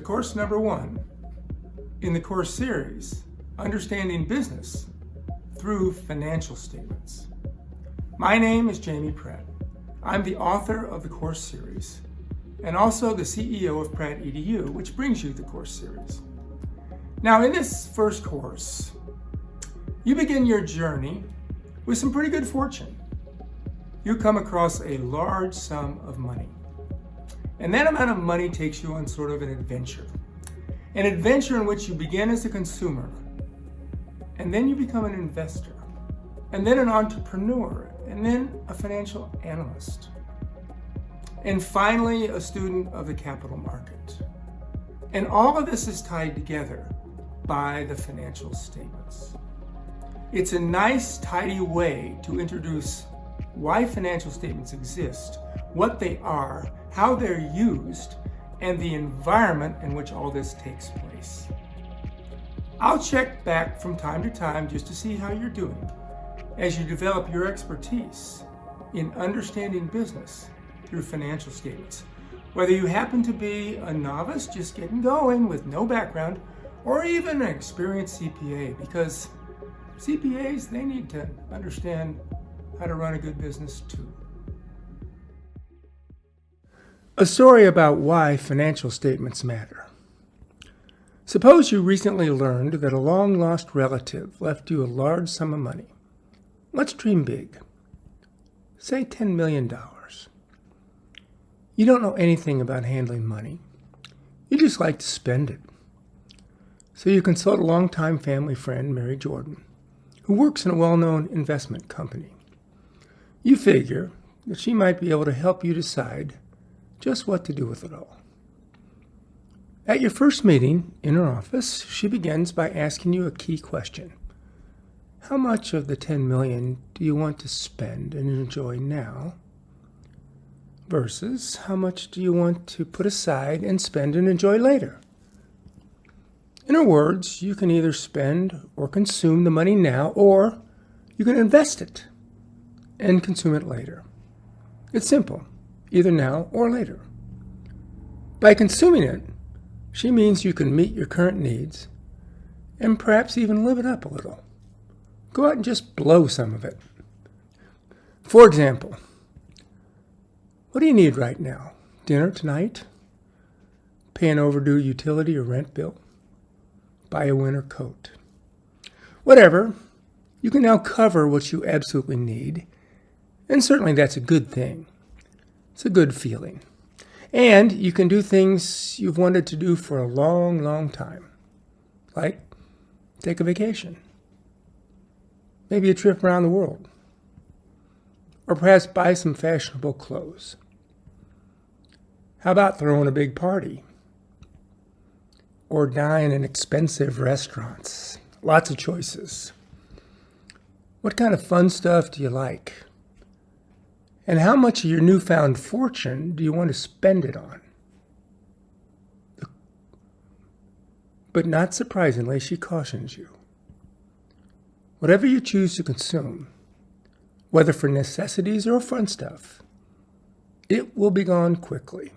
course number 1 in the course series, Understanding Business Through Financial Statements. My name is Jamie Pratt. I'm the author of the course series and also the CEO of Pratt EDU, which brings you the course series. Now, in this first course, you begin your journey with some pretty good fortune. You come across a large sum of money. And that amount of money takes you on sort of an adventure in which you begin as a consumer, and then you become an investor, and then an entrepreneur, and then a financial analyst, and finally a student of the capital market. And all of this is tied together by the financial statements. It's a nice, tidy way to introduce why financial statements exist, what they are, how they're used, and the environment in which all this takes place. I'll check back from time to time just to see how you're doing as you develop your expertise in understanding business through financial statements. Whether you happen to be a novice just getting going with no background, or even an experienced CPA, because CPAs, they need to understand how to run a good business too. A story about why financial statements matter. Suppose you recently learned that a long-lost relative left you a large sum of money. Let's dream big. Say $10 million. You don't know anything about handling money. You just like to spend it. So you consult a longtime family friend, Mary Jordan, who works in a well-known investment company. You figure that she might be able to help you decide just what to do with it all. At your first meeting in her office, she begins by asking you a key question. How much of the $10 million do you want to spend and enjoy now versus how much do you want to put aside and spend and enjoy later? In other words, you can either spend or consume the money now, or you can invest it and consume it later. It's simple, either now or later. By consuming it, she means you can meet your current needs and perhaps even live it up a little. Go out and just blow some of it. For example, what do you need right now? Dinner tonight? Pay an overdue utility or rent bill? Buy a winter coat? Whatever, you can now cover what you absolutely need, and certainly that's a good thing. It's a good feeling. And you can do things you've wanted to do for a long, long time, like take a vacation, maybe a trip around the world, or perhaps buy some fashionable clothes. How about throwing a big party? Or dine in expensive restaurants? Lots of choices. What kind of fun stuff do you like? And how much of your newfound fortune do you want to spend it on? But not surprisingly, she cautions you. Whatever you choose to consume, whether for necessities or fun stuff, it will be gone quickly,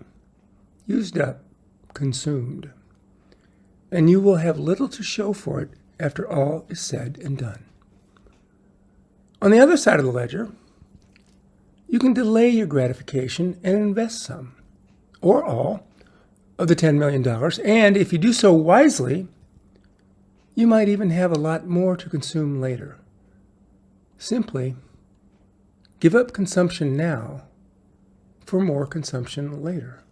used up, consumed, and you will have little to show for it after all is said and done. On the other side of the ledger, you can delay your gratification and invest some, or all, of the $10 million, and if you do so wisely, you might even have a lot more to consume later. Simply, give up consumption now for more consumption later.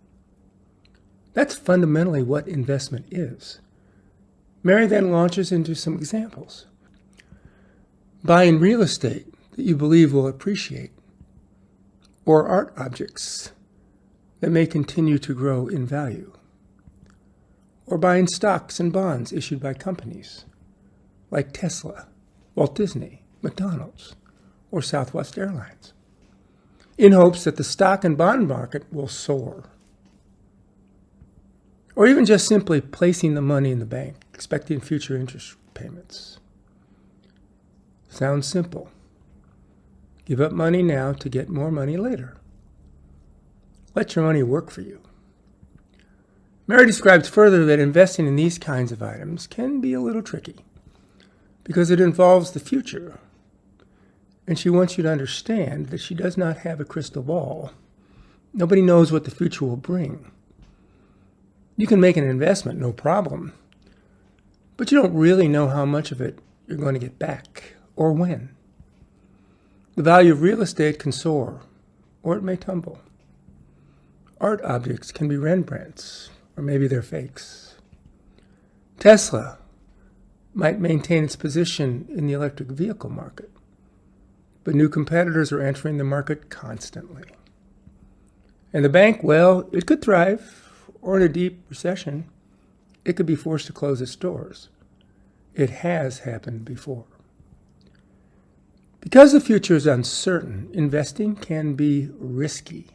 That's fundamentally what investment is. Mary then launches into some examples. Buying real estate that you believe will appreciate, or art objects that may continue to grow in value, or buying stocks and bonds issued by companies like Tesla, Walt Disney, McDonald's, or Southwest Airlines, in hopes that the stock and bond market will soar. Or even just simply placing the money in the bank, expecting future interest payments. Sounds simple. Give up money now to get more money later. Let your money work for you. Mary describes further that investing in these kinds of items can be a little tricky because it involves the future. And she wants you to understand that she does not have a crystal ball. Nobody knows what the future will bring. You can make an investment, no problem, but you don't really know how much of it you're going to get back or when. The value of real estate can soar, or it may tumble. Art objects can be Rembrandts, or maybe they're fakes. Tesla might maintain its position in the electric vehicle market, but new competitors are entering the market constantly. And the bank, well, it could thrive, or in a deep recession, it could be forced to close its doors. It has happened before. Because the future is uncertain, investing can be risky.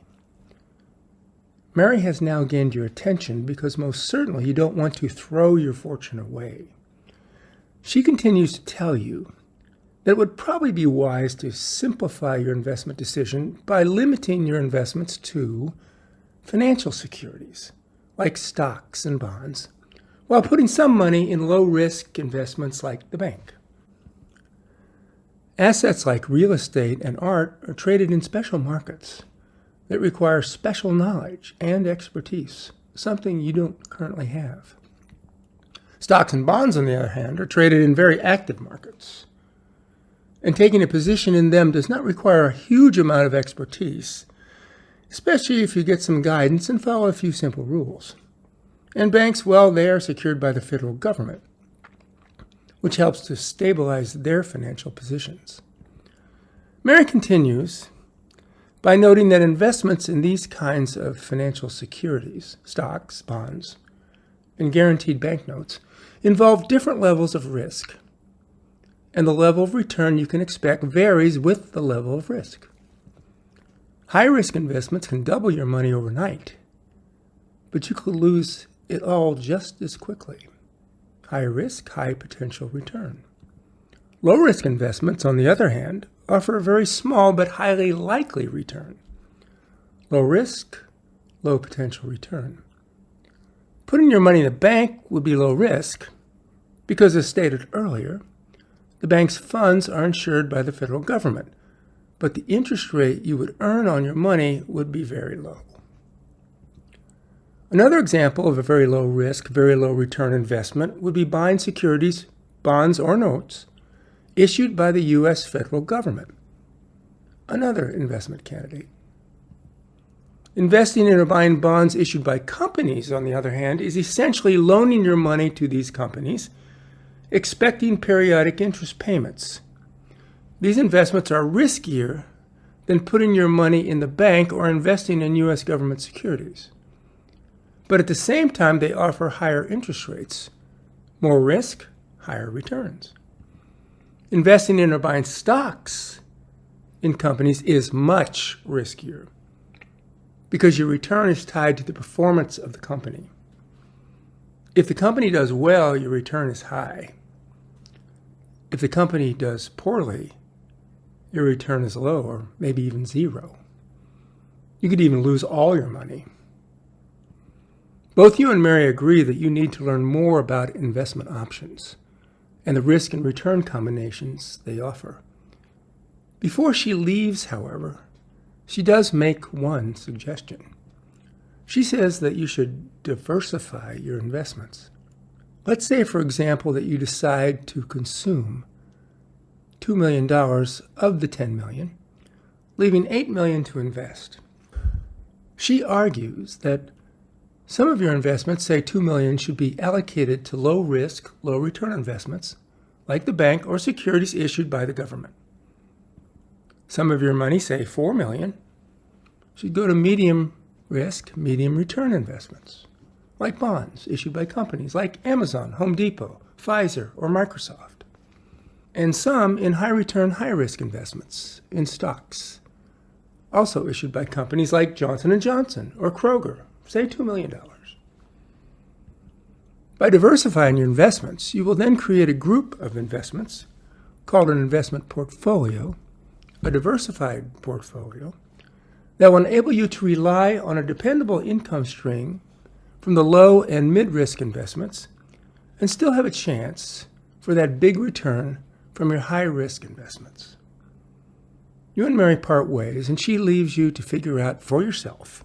Mary has now gained your attention because most certainly you don't want to throw your fortune away. She continues to tell you that it would probably be wise to simplify your investment decision by limiting your investments to financial securities, like stocks and bonds, while putting some money in low-risk investments like the bank. Assets like real estate and art are traded in special markets that require special knowledge and expertise, something you don't currently have. Stocks and bonds, on the other hand, are traded in very active markets, and taking a position in them does not require a huge amount of expertise, especially if you get some guidance and follow a few simple rules. And banks, well, they are secured by the federal government, which helps to stabilize their financial positions. Mary continues by noting that investments in these kinds of financial securities, stocks, bonds, and guaranteed banknotes, involve different levels of risk, and the level of return you can expect varies with the level of risk. High-risk investments can double your money overnight, but you could lose it all just as quickly. High risk, high potential return. Low-risk investments, on the other hand, offer a very small but highly likely return. Low risk, low potential return. Putting your money in the bank would be low risk because, as stated earlier, the bank's funds are insured by the federal government, but the interest rate you would earn on your money would be very low. Another example of a very low risk, very low return investment would be buying securities, bonds, or notes issued by the U.S. federal government. Another investment candidate. Investing in or buying bonds issued by companies, on the other hand, is essentially loaning your money to these companies, expecting periodic interest payments. These investments are riskier than putting your money in the bank or investing in U.S. government securities. But at the same time, they offer higher interest rates. More risk, higher returns. Investing in or buying stocks in companies is much riskier because your return is tied to the performance of the company. If the company does well, your return is high. If the company does poorly, your return is low or maybe even zero. You could even lose all your money. Both you and Mary agree that you need to learn more about investment options and the risk and return combinations they offer. Before she leaves, however, she does make one suggestion. She says that you should diversify your investments. Let's say, for example, that you decide to consume $2 million of the $10 million, leaving $8 million to invest. She argues that some of your investments, say $2 million, should be allocated to low-risk, low-return investments, like the bank or securities issued by the government. Some of your money, say $4 million, should go to medium-risk, medium-return investments, like bonds issued by companies like Amazon, Home Depot, Pfizer, or Microsoft. And some in high-return, high-risk investments, in stocks, also issued by companies like Johnson & Johnson or Kroger, say $2 million. By diversifying your investments, you will then create a group of investments called an investment portfolio, a diversified portfolio, that will enable you to rely on a dependable income stream from the low and mid-risk investments and still have a chance for that big return from your high-risk investments. You and Mary part ways, and she leaves you to figure out for yourself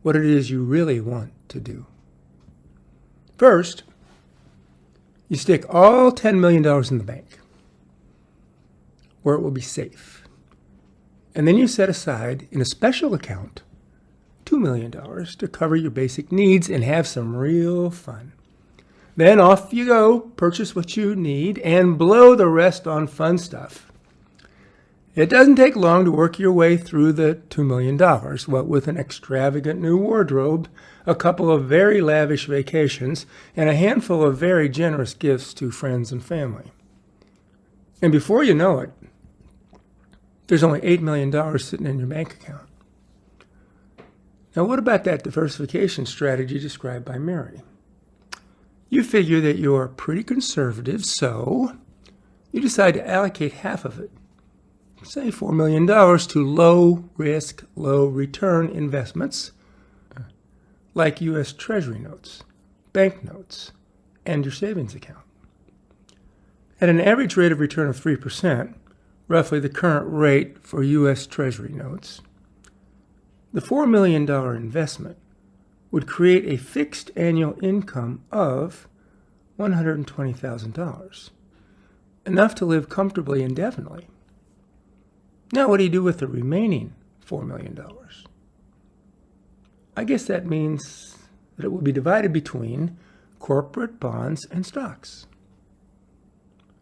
what it is you really want to do. First, you stick all $10 million in the bank, where it will be safe. And then you set aside in a special account $2 million to cover your basic needs and have some real fun. Then off you go, purchase what you need, and blow the rest on fun stuff. It doesn't take long to work your way through the $2 million, what with an extravagant new wardrobe, a couple of very lavish vacations, and a handful of very generous gifts to friends and family. And before you know it, there's only $8 million sitting in your bank account. Now, what about that diversification strategy described by Mary? You figure that you're pretty conservative, so you decide to allocate half of it, say $4 million, to low-risk, low-return investments like U.S. Treasury notes, bank notes, and your savings account. At an average rate of return of 3%, roughly the current rate for U.S. Treasury notes, the $4 million investment would create a fixed annual income of $120,000, enough to live comfortably indefinitely. Now, what do you do with the remaining $4 million? I guess that means that it will be divided between corporate bonds and stocks.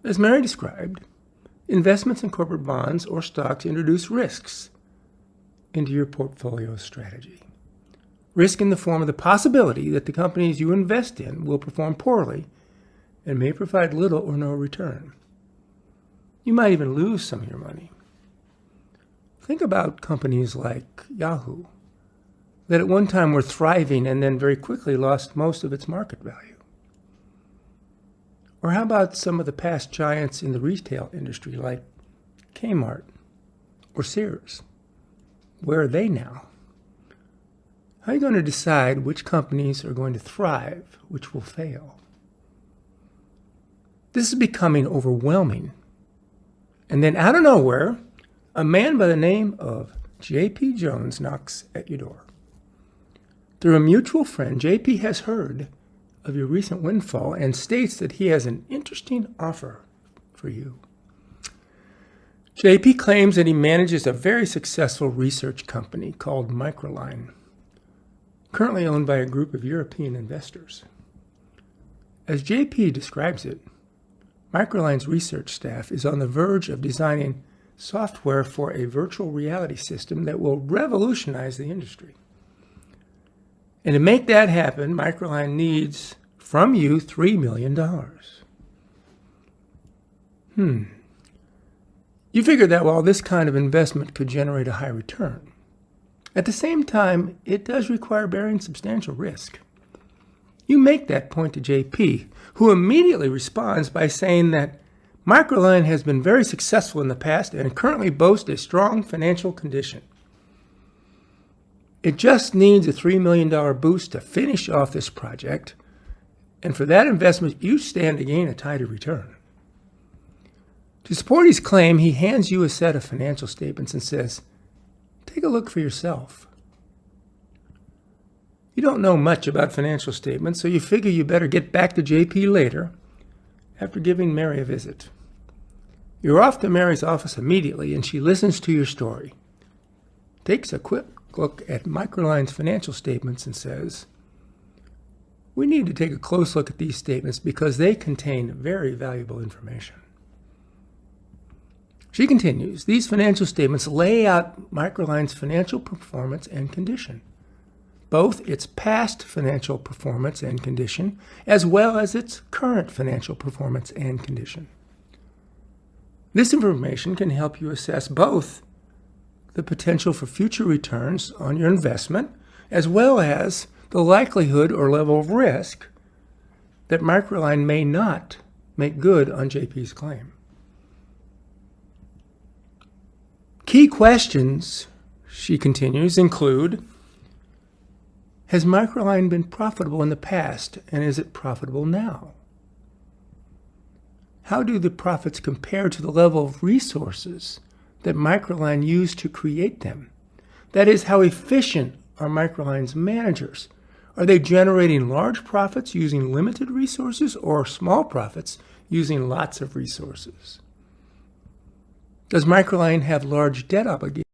As Mary described, investments in corporate bonds or stocks introduce risks into your portfolio strategy. Risk in the form of the possibility that the companies you invest in will perform poorly and may provide little or no return. You might even lose some of your money. Think about companies like Yahoo, that at one time were thriving and then very quickly lost most of its market value. Or how about some of the past giants in the retail industry like Kmart or Sears? Where are they now? How are you going to decide which companies are going to thrive, which will fail? This is becoming overwhelming. And then out of nowhere, a man by the name of J.P. Jones knocks at your door. Through a mutual friend, J.P. has heard of your recent windfall and states that he has an interesting offer for you. J.P. claims that he manages a very successful research company called Microline, currently owned by a group of European investors. As J.P. describes it, Microline's research staff is on the verge of designing software for a virtual reality system that will revolutionize the industry. And to make that happen, Microline needs from you $3 million. You figure that while this kind of investment could generate a high return, at the same time, it does require bearing substantial risk. You make that point to JP, who immediately responds by saying that Microline has been very successful in the past and currently boasts a strong financial condition. It just needs a $3 million boost to finish off this project, and for that investment, you stand to gain a tighter return. To support his claim, he hands you a set of financial statements and says, "Take a look for yourself." You don't know much about financial statements, so you figure you better get back to JP later after giving Mary a visit. You're off to Mary's office immediately, and she listens to your story, takes a quick look at Microline's financial statements and says, "We need to take a close look at these statements because they contain very valuable information." She continues, "These financial statements lay out Microline's financial performance and condition, both its past financial performance and condition, as well as its current financial performance and condition. This information can help you assess both the potential for future returns on your investment, as well as the likelihood or level of risk that Microline may not make good on JP's claim. Key questions," she continues, "include, Has Microline been profitable in the past, and is it profitable now? How do the profits compare to the level of resources that Microline used to create them? That is, how efficient are Microline's managers? Are they generating large profits using limited resources, or small profits using lots of resources? Does Microline have large debt obligations?